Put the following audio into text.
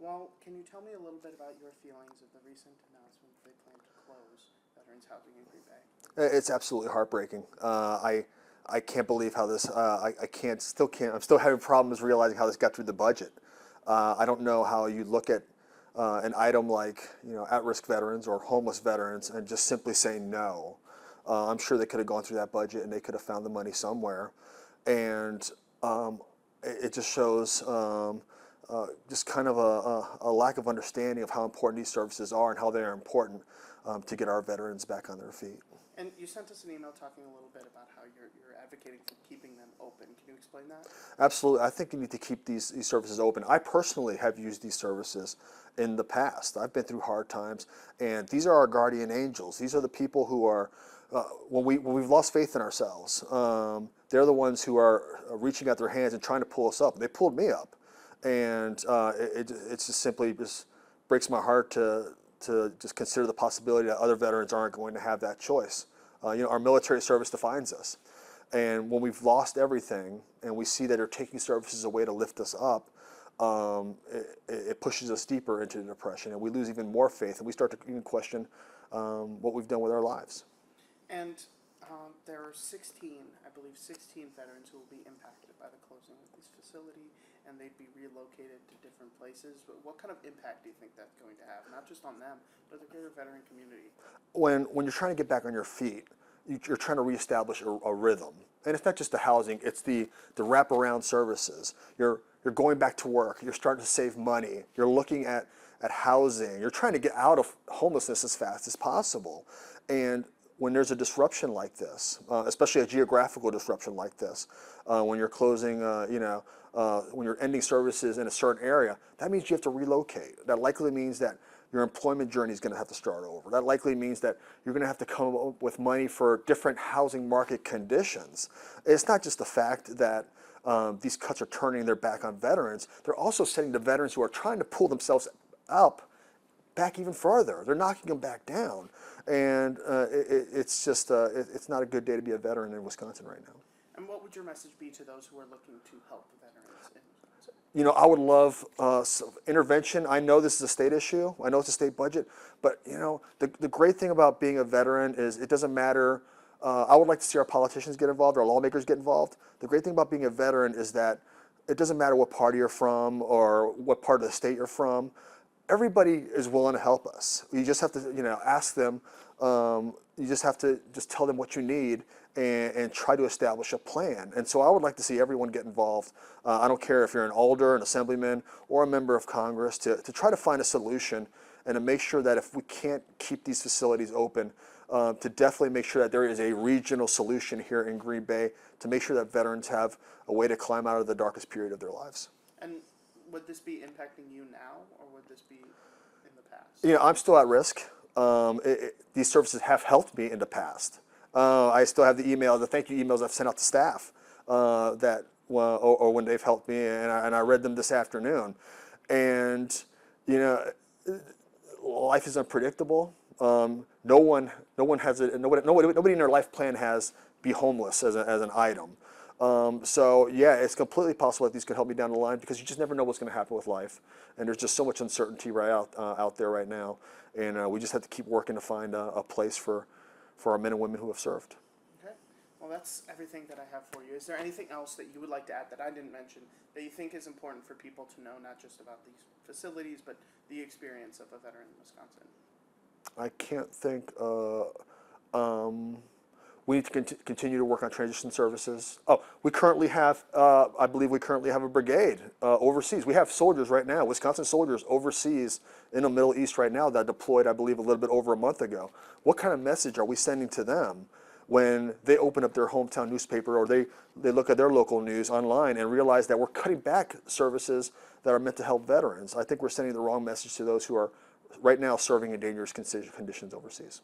Well, can you tell me a little bit about your feelings of the recent announcement they plan to close veterans housing in Green Bay? It's absolutely heartbreaking. I can't believe how this. Still can't. I'm still having problems realizing how this got through the budget. I don't know how you look at an item like at-risk veterans or homeless veterans and just simply say no. I'm sure they could have gone through that budget and they could have found the money somewhere, and it just shows just kind of a lack of understanding of how important these services are and how they are important to get our veterans back on their feet. And you sent us an email talking a little bit about how you're advocating for keeping them open. Can you explain that? Absolutely. I think you need to keep these services open. I personally have used these services in the past. I've been through hard times, and these are our guardian angels. These are the people who are, when we've lost faith in ourselves, they're the ones who are reaching out their hands and trying to pull us up. They pulled me up, and it just simply just breaks my heart to just consider the possibility that other veterans aren't going to have that choice. Our military service defines us. And when we've lost everything and we see that they're taking services away to lift us up, it pushes us deeper into the depression, and we lose even more faith, and we start to even question what we've done with our lives. And there are 16 veterans who will be impacted by the closing of this facility, and they'd be relocated to different places. But what kind of impact do you think that's going to have, not just on them, but the greater veteran community? When you're trying to get back on your feet, you're trying to reestablish a rhythm. And it's not just the housing, it's the wraparound services. You're going back to work, you're starting to save money, you're looking at housing, you're trying to get out of homelessness as fast as possible. And when there's a disruption like this, especially a geographical disruption like this, when you're closing, when you're ending services in a certain area, that means you have to relocate. That likely means that your employment journey is going to have to start over. That likely means that you're going to have to come up with money for different housing market conditions. It's not just the fact that these cuts are turning their back on veterans, they're also setting the veterans who are trying to pull themselves up back even further. They're knocking them back down. And it's just, it's not a good day to be a veteran in Wisconsin right now. And what would your message be to those who are looking to help the veterans in Wisconsin? I would love intervention. I know this is a state issue. I know it's a state budget. But, the great thing about being a veteran is it doesn't matter. I would like to see our politicians get involved, our lawmakers get involved. The great thing about being a veteran is that it doesn't matter what party you're from or what part of the state you're from. Everybody is willing to help us. You just have to, ask them. You just have to tell them what you need and try to establish a plan. And so I would like to see everyone get involved. I don't care if you're an alder, an assemblyman, or a member of Congress, to try to find a solution and to make sure that if we can't keep these facilities open, to definitely make sure that there is a regional solution here in Green Bay to make sure that veterans have a way to climb out of the darkest period of their lives. And would this be impacting you now, or would this be in the past? I'm still at risk. These services have helped me in the past. I still have the thank you emails I've sent out to staff or when they've helped me, and I read them this afternoon. And life is unpredictable. Nobody in their life plan has be homeless as an item. So yeah, it's completely possible that these could help me down the line, because you just never know what's going to happen with life, and there's just so much uncertainty right out there right now, and we just have to keep working to find a place for our men and women who have served. Okay, well, that's everything that I have for you. Is there anything else that you would like to add that I didn't mention that you think is important for people to know, not just about these facilities, but the experience of a veteran in Wisconsin? I can't think. We need to continue to work on transition services. Oh, we currently have, I believe we currently have a brigade overseas. We have soldiers right now, Wisconsin soldiers overseas in the Middle East right now that deployed, I believe, a little bit over a month ago. What kind of message are we sending to them when they open up their hometown newspaper, or they look at their local news online and realize that we're cutting back services that are meant to help veterans? I think we're sending the wrong message to those who are right now serving in dangerous conditions overseas.